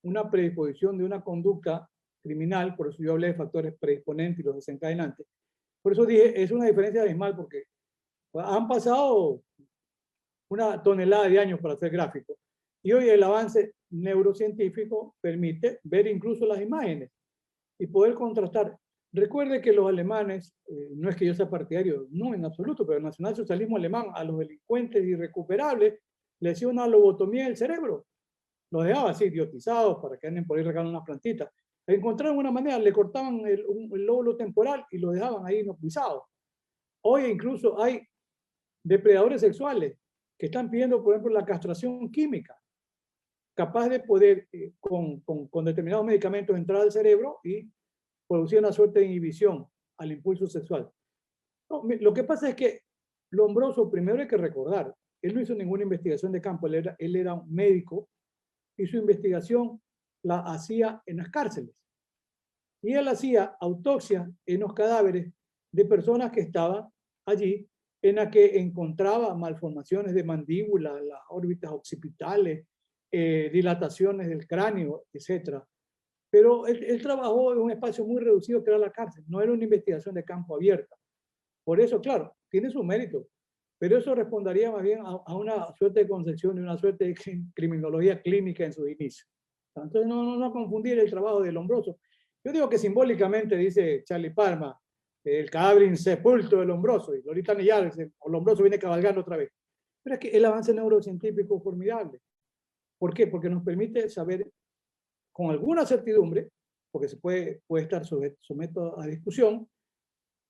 Speaker 2: una predisposición de una conducta criminal, por eso yo hablé de factores predisponentes y los desencadenantes. Por eso dije, es una diferencia abismal porque han pasado una tonelada de años para ser gráfico. Y hoy el avance neurocientífico permite ver incluso las imágenes y poder contrastar. Recuerde que los alemanes, no es que yo sea partidario, no en absoluto, pero el nacionalsocialismo alemán a los delincuentes irrecuperables le hacía una lobotomía del cerebro. Los dejaba así idiotizados para que anden por ahí regando unas plantitas. Encontraron una manera, le cortaban el lóbulo temporal y lo dejaban ahí inoculizados. Hoy incluso hay depredadores sexuales que están pidiendo, por ejemplo, la castración química, capaz de poder, con determinados medicamentos, entrar al cerebro y producir una suerte de inhibición al impulso sexual. No, lo que pasa es que Lombroso, primero hay que recordar, él no hizo ninguna investigación de campo, él era un médico y su investigación la hacía en las cárceles. Y él hacía autopsia en los cadáveres de personas que estaban allí, en la que encontraba malformaciones de mandíbula, las órbitas occipitales, dilataciones del cráneo, etc. Pero él trabajó en un espacio muy reducido que era la cárcel, no era una investigación de campo abierta. Por eso, claro, tiene su mérito, pero eso respondería más bien a una suerte de concepción y una suerte de criminología clínica en sus inicios. Entonces, no confundir el trabajo de Lombroso. Yo digo que simbólicamente, dice Charlie Palma, el cadáver insepulto de Lombroso, y Lolita Nellar dice, o Lombroso viene cabalgando otra vez. Pero es que el avance neurocientífico es formidable. ¿Por qué? Porque nos permite saber con alguna certidumbre, porque se puede estar sujeto a discusión.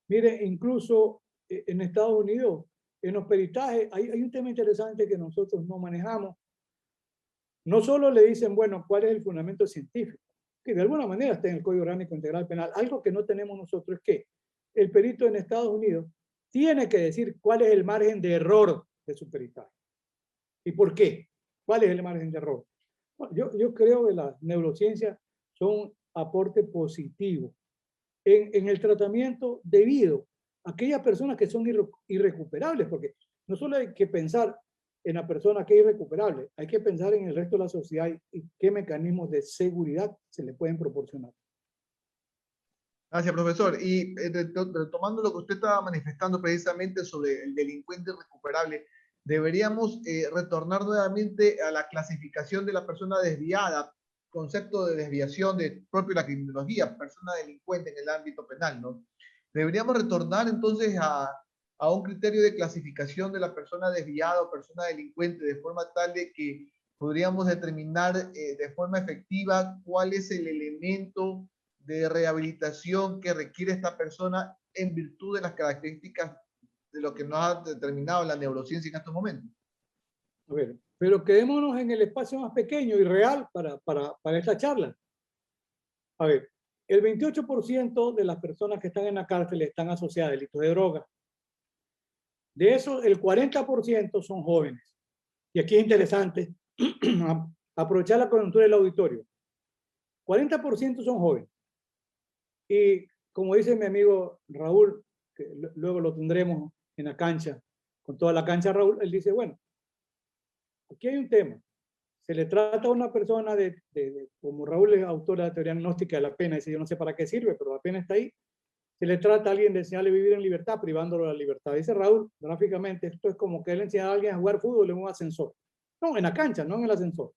Speaker 2: Mire, incluso en Estados Unidos, en los peritajes, hay un tema interesante que nosotros no manejamos. No solo le dicen, bueno, ¿cuál es el fundamento científico? Que de alguna manera está en el Código Orgánico Integral Penal. Algo que no tenemos nosotros es que el perito en Estados Unidos tiene que decir cuál es el margen de error de su peritaje. ¿Y por qué? ¿Cuál es el margen de error? Bueno, yo creo que las neurociencias son un aporte positivo en el tratamiento debido a aquellas personas que son irrecuperables, porque no solo hay que pensar en la persona que es irrecuperable, hay que pensar en el resto de la sociedad y qué mecanismos de seguridad se le pueden proporcionar.
Speaker 1: Gracias, profesor. Y retomando lo que usted estaba manifestando precisamente sobre el delincuente irrecuperable, deberíamos retornar nuevamente a la clasificación de la persona desviada, concepto de desviación de propio la criminología, persona delincuente en el ámbito penal, ¿no? Deberíamos retornar entonces a un criterio de clasificación de la persona desviada o persona delincuente de forma tal de que podríamos determinar de forma efectiva cuál es el elemento de rehabilitación que requiere esta persona en virtud de las características de lo que nos ha determinado la neurociencia en estos momentos.
Speaker 2: A ver, pero quedémonos en el espacio más pequeño y real para esta charla. A ver, el 28% de las personas que están en la cárcel están asociadas a delitos de droga. De eso, el 40% son jóvenes. Y aquí es interesante aprovechar la coyuntura del auditorio. 40% son jóvenes. Y como dice mi amigo Raúl, que luego lo tendremos en la cancha, con toda la cancha Raúl, él dice, bueno, aquí hay un tema. Se le trata a una persona como Raúl es autor de la teoría gnóstica de la pena, dice, yo no sé para qué sirve, pero la pena está ahí. Se le trata a alguien de enseñarle a vivir en libertad, privándolo de la libertad. Dice Raúl, gráficamente, esto es como que él enseña a alguien a jugar fútbol en un ascensor. No, en la cancha, no en el ascensor.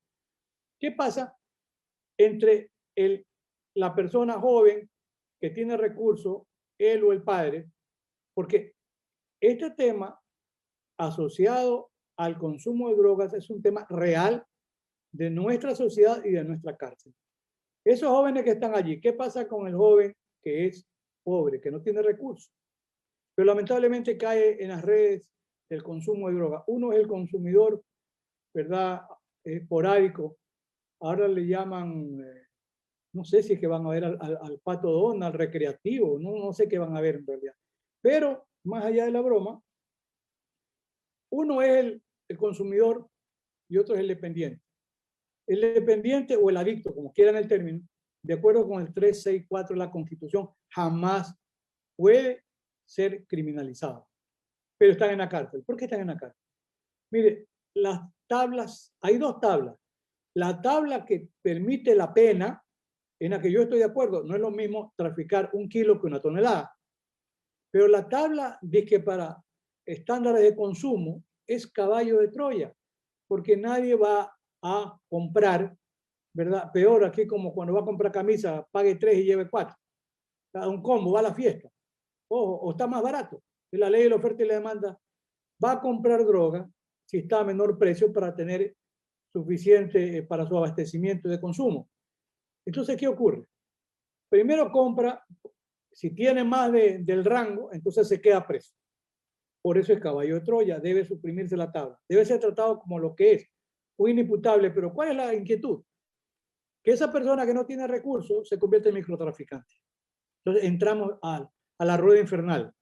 Speaker 2: ¿Qué pasa entre la persona joven que tiene recursos, él o el padre? Porque este tema asociado al consumo de drogas es un tema real de nuestra sociedad y de nuestra cárcel. Esos jóvenes que están allí, ¿qué pasa con el joven que es pobre, que no tiene recursos? Pero lamentablemente cae en las redes del consumo de drogas. Uno es el consumidor, ¿verdad? Esporádico. Ahora le llaman, no sé si es que van a ver al Pato Donald, al recreativo, no sé qué van a ver en realidad. Pero más allá de la broma, uno es el consumidor y otro es el dependiente. El dependiente o el adicto, como quieran el término, de acuerdo con el 364 de la Constitución, jamás puede ser criminalizado. Pero están en la cárcel. ¿Por qué están en la cárcel? Mire, las tablas, hay dos tablas. La tabla que permite la pena, en la que yo estoy de acuerdo, no es lo mismo traficar 1 kilo que 1 tonelada. Pero la tabla dice que para estándares de consumo es caballo de Troya, porque nadie va a comprar, ¿verdad? Peor aquí como cuando va a comprar camisa, pague 3 y lleve 4. Un combo, va a la fiesta. Ojo, o está más barato. Es la ley de la oferta y la demanda. Va a comprar droga si está a menor precio para tener suficiente para su abastecimiento de consumo. Entonces, ¿qué ocurre? Primero compra, si tiene más del rango, entonces se queda preso. Por eso es caballo de Troya, debe suprimirse la tabla. Debe ser tratado como lo que es, un inimputable. Pero ¿cuál es la inquietud? Que esa persona que no tiene recursos se convierte en microtraficante. Entonces entramos a la rueda infernal.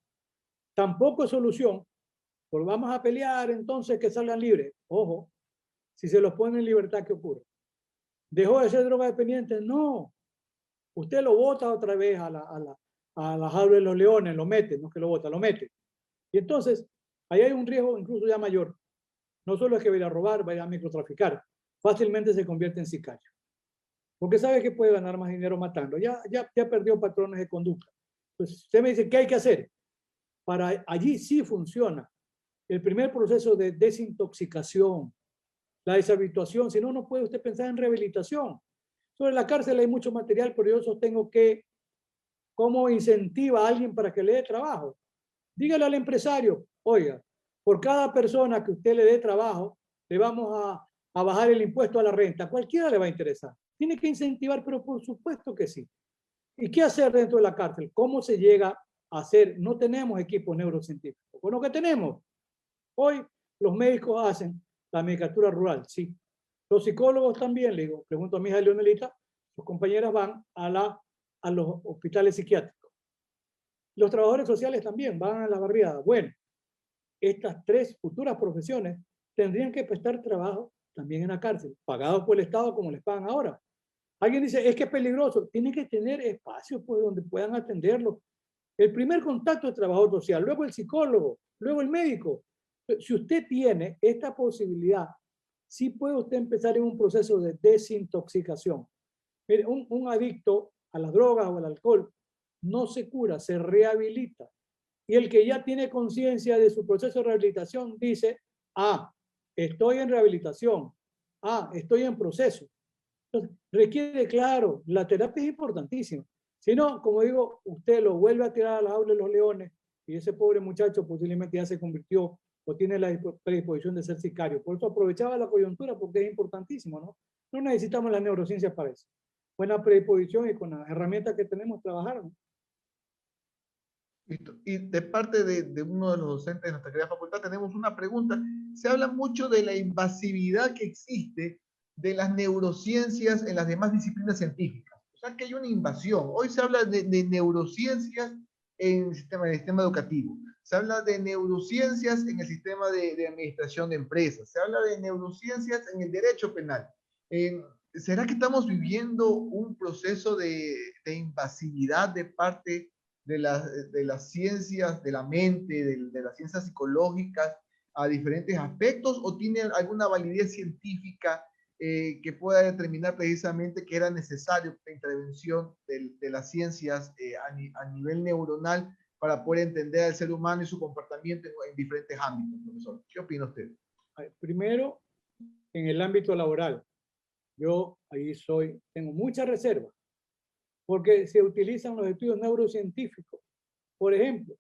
Speaker 2: Tampoco es solución, pues vamos a pelear entonces que salgan libres. Ojo, si se los pone en libertad, ¿qué ocurre? ¿Dejó de ser droga dependiente? No. Usted lo bota otra vez a la jaula de los leones, lo mete, no es que lo bota, lo mete. Y entonces, ahí hay un riesgo incluso ya mayor. No solo es que vaya a robar, vaya a microtraficar, fácilmente se convierte en sicario. Porque sabe que puede ganar más dinero matando. Ya perdió patrones de conducta. Entonces, usted me dice, ¿qué hay que hacer? Para allí sí funciona el primer proceso de desintoxicación, la deshabituación. Si no, no puede usted pensar en rehabilitación. Sobre la cárcel hay mucho material, pero yo sostengo que ¿cómo incentiva a alguien para que le dé trabajo? Dígale al empresario, oiga, por cada persona que usted le dé trabajo, le vamos a bajar el impuesto a la renta. Cualquiera le va a interesar. Tiene que incentivar, pero por supuesto que sí. ¿Y qué hacer dentro de la cárcel? ¿Cómo se llega a hacer? No tenemos equipos neurocientíficos. Con lo que tenemos, hoy los médicos hacen la medicatura rural, sí. Los psicólogos también, le digo, pregunto a mi hija Leonelita, sus compañeras van a los hospitales psiquiátricos. Los trabajadores sociales también van a la barriada. Bueno, estas 3 futuras profesiones tendrían que prestar trabajo también en la cárcel, pagados por el Estado como les pagan ahora. Alguien dice, es que es peligroso. Tiene que tener espacios pues, donde puedan atenderlo. El primer contacto es trabajador social, luego el psicólogo, luego el médico. Si usted tiene esta posibilidad, sí puede usted empezar en un proceso de desintoxicación. Mire, un adicto a las drogas o al alcohol no se cura, se rehabilita. Y el que ya tiene conciencia de su proceso de rehabilitación dice, estoy en rehabilitación, estoy en proceso. Entonces, requiere, claro, la terapia es importantísima. Si no, como digo, usted lo vuelve a tirar a la jaula de los leones y ese pobre muchacho posiblemente ya se convirtió o tiene la predisposición de ser sicario. Por eso aprovechaba la coyuntura porque es importantísimo, ¿no? No necesitamos la neurociencia para eso. Buena predisposición y con las herramientas que tenemos trabajar, ¿no?
Speaker 1: Listo. Y de parte de uno de los docentes de nuestra querida facultad tenemos una pregunta. Se habla mucho de la invasividad que existe de las neurociencias en las demás disciplinas científicas. O sea que hay una invasión. Hoy se habla de neurociencias en el sistema educativo. Se habla de neurociencias en el sistema de administración de empresas. Se habla de neurociencias en el derecho penal. ¿Será que estamos viviendo un proceso de invasividad de parte de las ciencias de la mente, de las ciencias psicológicas a diferentes aspectos, o tiene alguna validez científica que pueda determinar precisamente que era necesario la intervención de las ciencias a nivel neuronal para poder entender al ser humano y su comportamiento en diferentes ámbitos, profesor? ¿Qué opina usted?
Speaker 2: Primero, en el ámbito laboral, yo ahí tengo mucha reserva, porque se utilizan los estudios neurocientíficos, por ejemplo,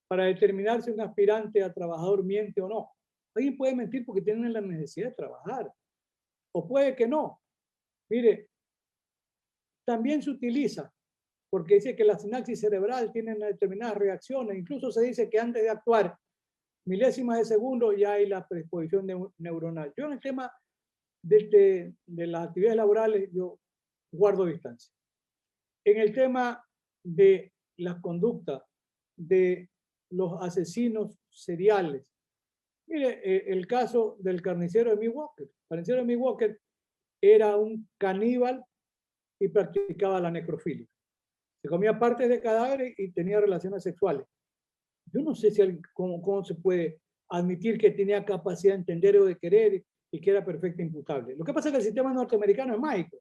Speaker 2: para determinar si un aspirante a trabajador miente o no. Alguien puede mentir porque tiene la necesidad de trabajar, o puede que no. Mire, también se utiliza porque dice que la sinapsis cerebral tiene determinadas reacciones. Incluso se dice que antes de actuar milésimas de segundo ya hay la predisposición neuronal. Yo en el tema de las actividades laborales, yo guardo distancia. En el tema de las conductas de los asesinos seriales, mire, el caso del carnicero de Milwaukee. El carnicero de Milwaukee era un caníbal y practicaba la necrofilia. Se comía partes de cadáveres y tenía relaciones sexuales. Yo no sé cómo se puede admitir que tenía capacidad de entender o de querer y que era perfecto imputable. Lo que pasa es que el sistema norteamericano es mágico.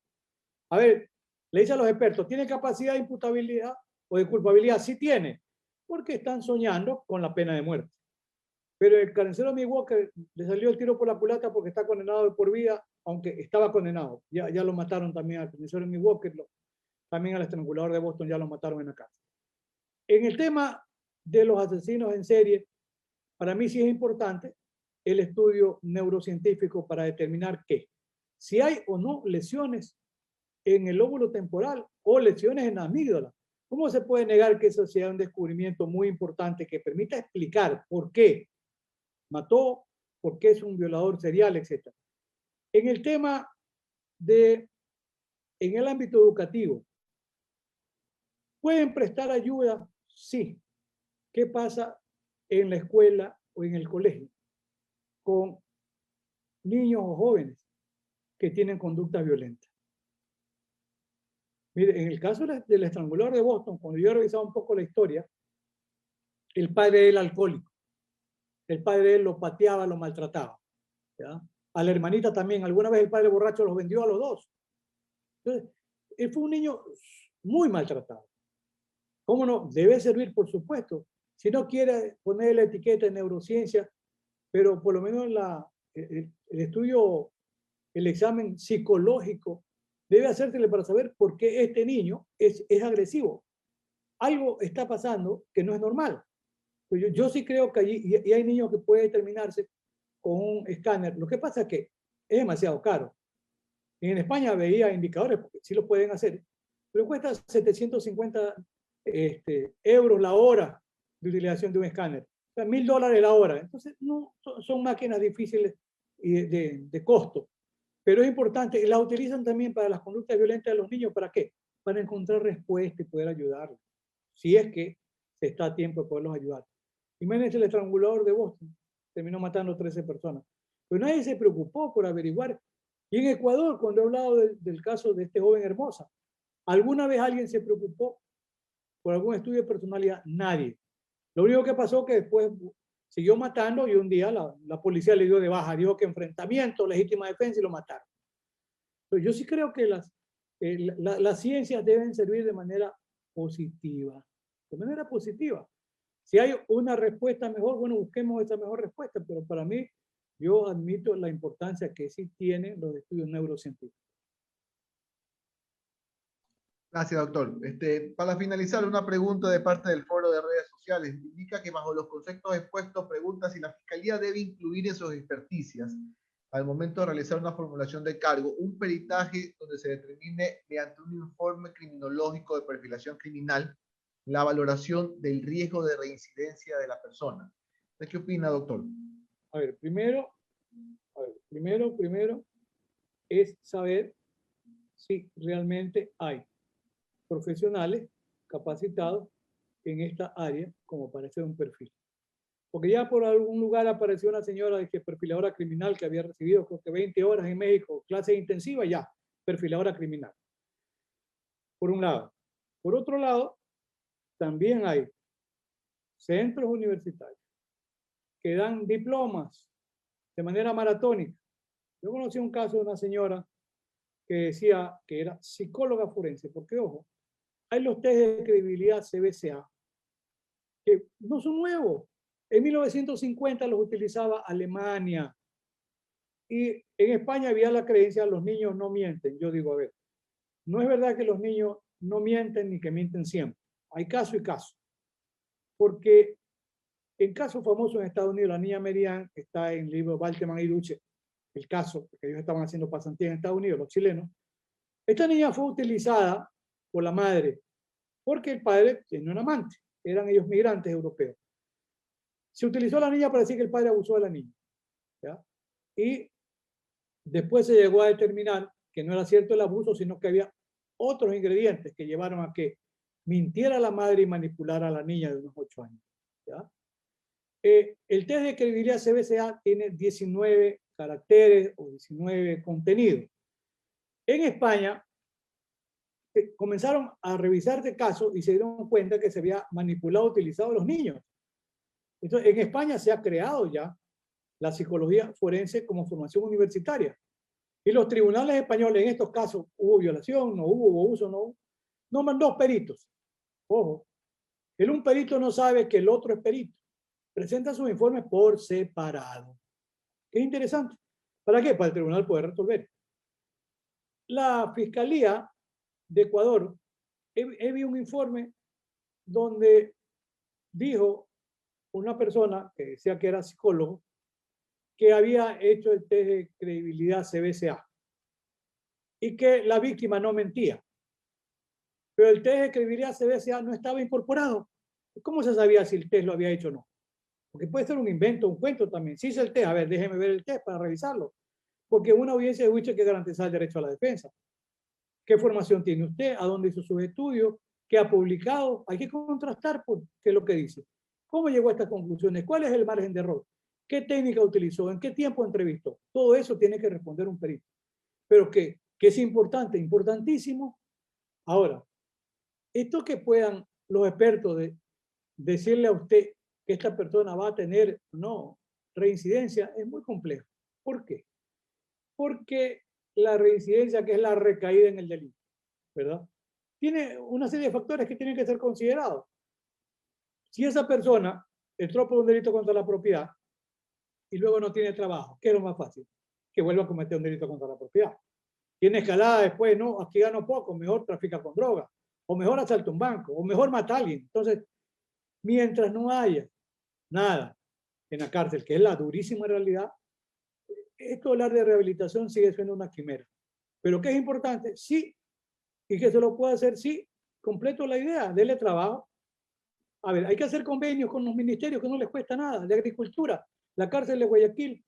Speaker 2: A ver, le dice a los expertos, ¿tiene capacidad de imputabilidad o de culpabilidad? Sí tiene, porque están soñando con la pena de muerte. Pero el carnicero de Milwaukee le salió el tiro por la culata porque está condenado de por vida aunque estaba condenado. Ya lo mataron también al profesor Amy Walker, también al estrangulador de Boston ya lo mataron en la cárcel. En el tema de los asesinos en serie, para mí sí es importante el estudio neurocientífico para determinar si hay o no lesiones en el lóbulo temporal o lesiones en la amígdala. ¿Cómo se puede negar que eso sea un descubrimiento muy importante que permita explicar por qué mató, por qué es un violador serial, etcétera? En el tema en el ámbito educativo, ¿pueden prestar ayuda? Sí. ¿Qué pasa en la escuela o en el colegio con niños o jóvenes que tienen conductas violentas? Mire, en el caso del estrangulador de Boston, cuando yo he revisado un poco la historia, el padre era alcohólico. El padre de él lo pateaba, lo maltrataba. ¿Ya? A la hermanita también. Alguna vez el padre borracho los vendió a los dos. Entonces, él fue un niño muy maltratado. ¿Cómo no? Debe servir, por supuesto. Si no quiere poner la etiqueta de neurociencia, pero por lo menos el estudio, el examen psicológico, debe hacérsele para saber por qué este niño es agresivo. Algo está pasando que no es normal. Pues yo sí creo que allí, y hay niños que pueden determinarse con un escáner. Lo que pasa es que es demasiado caro. En España veía indicadores, porque sí lo pueden hacer, pero cuesta 750 euros la hora de utilización de un escáner. O sea, $1000 la hora. Entonces, no, son máquinas difíciles de costo. Pero es importante, la utilizan también para las conductas violentas de los niños. ¿Para qué? Para encontrar respuesta y poder ayudarlos. Si es que se está a tiempo de poderlos ayudar. Imagínense el estrangulador de Boston. Terminó matando 13 personas. Pero nadie se preocupó por averiguar. Y en Ecuador, cuando he hablado del caso de este joven Hermosa, ¿alguna vez alguien se preocupó por algún estudio de personalidad? Nadie. Lo único que pasó es que después siguió matando y un día la policía le dio de baja, dijo que enfrentamiento, legítima defensa y lo mataron. Pero yo sí creo que las ciencias deben servir de manera positiva. De manera positiva. Si hay una respuesta mejor, bueno, busquemos esa mejor respuesta, pero para mí, yo admito la importancia que sí tienen los estudios neurocientíficos.
Speaker 1: Gracias, doctor. Para finalizar, una pregunta de parte del foro de redes sociales. Indica que bajo los conceptos expuestos pregunta si la Fiscalía debe incluir en sus experticias, al momento de realizar una formulación de cargo, un peritaje donde se determine mediante un informe criminológico de perfilación criminal la valoración del riesgo de reincidencia de la persona. ¿Qué opina, doctor?
Speaker 2: A ver, primero es saber si realmente hay profesionales capacitados en esta área como para hacer un perfil. Porque ya por algún lugar apareció una señora de que perfiladora criminal que había recibido creo que 20 horas en México, clase intensiva, ya, perfiladora criminal. Por un lado. Por otro lado, también hay centros universitarios que dan diplomas de manera maratónica. Yo conocí un caso de una señora que decía que era psicóloga forense, porque ojo, hay los test de credibilidad CBCA, que no son nuevos. En 1950 los utilizaba Alemania. Y en España había la creencia de los niños no mienten. Yo digo, a ver, no es verdad que los niños no mienten ni que mienten siempre. Hay caso y caso. Porque en casos famosos en Estados Unidos, la niña Merian, que está en el libro Balteman y Duche, el caso, porque ellos estaban haciendo pasantía en Estados Unidos, los chilenos, esta niña fue utilizada por la madre, porque el padre tenía un amante, eran ellos migrantes europeos. Se utilizó a la niña para decir que el padre abusó de la niña. ¿Ya? Y después se llegó a determinar que no era cierto el abuso, sino que había otros ingredientes que llevaron a que mintiera la madre y manipulara a la niña de unos 8 años. ¿Ya? El test de credibilidad CBCA tiene 19 caracteres o 19 contenidos. En España comenzaron a revisarse casos y se dieron cuenta que se había manipulado, utilizado a los niños. Entonces, en España se ha creado ya la psicología forense como formación universitaria. Y los tribunales españoles en estos casos, hubo violación, no hubo uso, no hubo, nombran 2 peritos. Ojo, un perito no sabe que el otro es perito. Presenta sus informes por separado. Qué interesante. ¿Para qué? Para el tribunal poder resolver. La Fiscalía de Ecuador envió un informe donde dijo una persona que decía que era psicólogo que había hecho el test de credibilidad CBCA y que la víctima no mentía. Pero el test de credibilidad CBCA no estaba incorporado. ¿Cómo se sabía si el test lo había hecho o no? Porque puede ser un invento, un cuento también. Si hizo el test, a ver, déjeme ver el test para revisarlo. Porque una audiencia de juicio hay que garantizar el derecho a la defensa. ¿Qué formación tiene usted? ¿A dónde hizo sus estudios? ¿Qué ha publicado? Hay que contrastar por qué es lo que dice. ¿Cómo llegó a estas conclusiones? ¿Cuál es el margen de error? ¿Qué técnica utilizó? ¿En qué tiempo entrevistó? Todo eso tiene que responder un perito. Pero que es importante, importantísimo. Ahora, esto que puedan los expertos decirle a usted que esta persona va a tener no reincidencia es muy complejo. ¿Por qué? Porque la reincidencia, que es la recaída en el delito, ¿verdad? Tiene una serie de factores que tienen que ser considerados. Si esa persona entró por un delito contra la propiedad y luego no tiene trabajo, ¿qué es lo más fácil? Que vuelva a cometer un delito contra la propiedad. Tiene escalada después, no, aquí gano poco, mejor trafica con droga, o mejor asalta un banco, o mejor mata a alguien. Entonces, mientras no haya nada en la cárcel, que es la durísima realidad, esto hablar de rehabilitación sigue siendo una quimera. Pero ¿qué es importante? Sí, y que se lo pueda hacer, sí, completo la idea, dele trabajo. A ver, hay que hacer convenios con los ministerios que no les cuesta nada, de agricultura. La cárcel de Guayaquil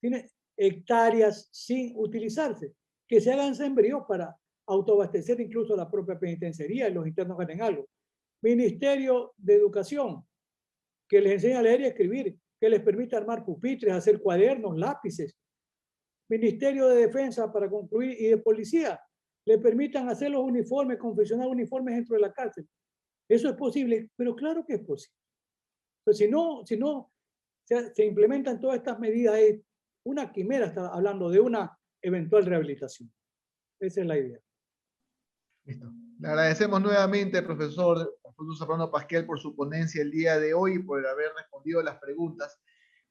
Speaker 2: tiene hectáreas sin utilizarse, que se hagan sembríos para autoabastecer incluso la propia penitenciaría y los internos ganen algo. Ministerio de Educación, que les enseñe a leer y a escribir, que les permita armar pupitres, hacer cuadernos, lápices. Ministerio de Defensa, para concluir, y de Policía, le permitan hacer los uniformes, confeccionar uniformes dentro de la cárcel. Eso es posible, pero claro que es posible. Pero si no se implementan todas estas medidas, es una quimera, está hablando de una eventual rehabilitación. Esa es la idea.
Speaker 1: Listo. Le agradecemos nuevamente, profesor Alfonso Serrano Pasquel, por su ponencia el día de hoy y por haber respondido las preguntas.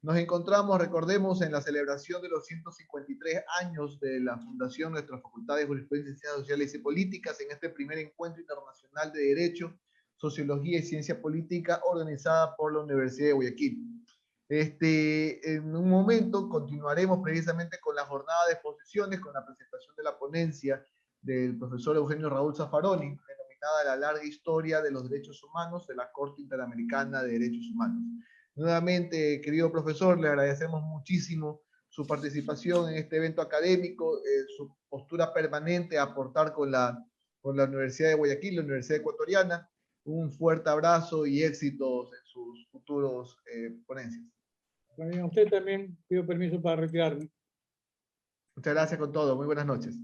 Speaker 1: Nos encontramos, recordemos, en la celebración de los 153 años de la fundación de nuestra Facultad de Jurisprudencia, Ciencias Sociales y Políticas, en este primer encuentro internacional de Derecho, Sociología y Ciencia Política, organizada por la Universidad de Guayaquil. En un momento continuaremos precisamente con la jornada de exposiciones, con la presentación de la ponencia del profesor Eugenio Raúl Zaffaroni, denominada La larga historia de los derechos humanos de la Corte Interamericana de Derechos Humanos. Nuevamente, querido profesor, le agradecemos muchísimo su participación en este evento académico, su postura permanente a aportar con la Universidad de Guayaquil, la Universidad Ecuatoriana. Un fuerte abrazo y éxitos en sus futuros ponencias.
Speaker 2: También a usted también pido permiso para retirarme.
Speaker 1: Muchas gracias con todo. Muy buenas noches.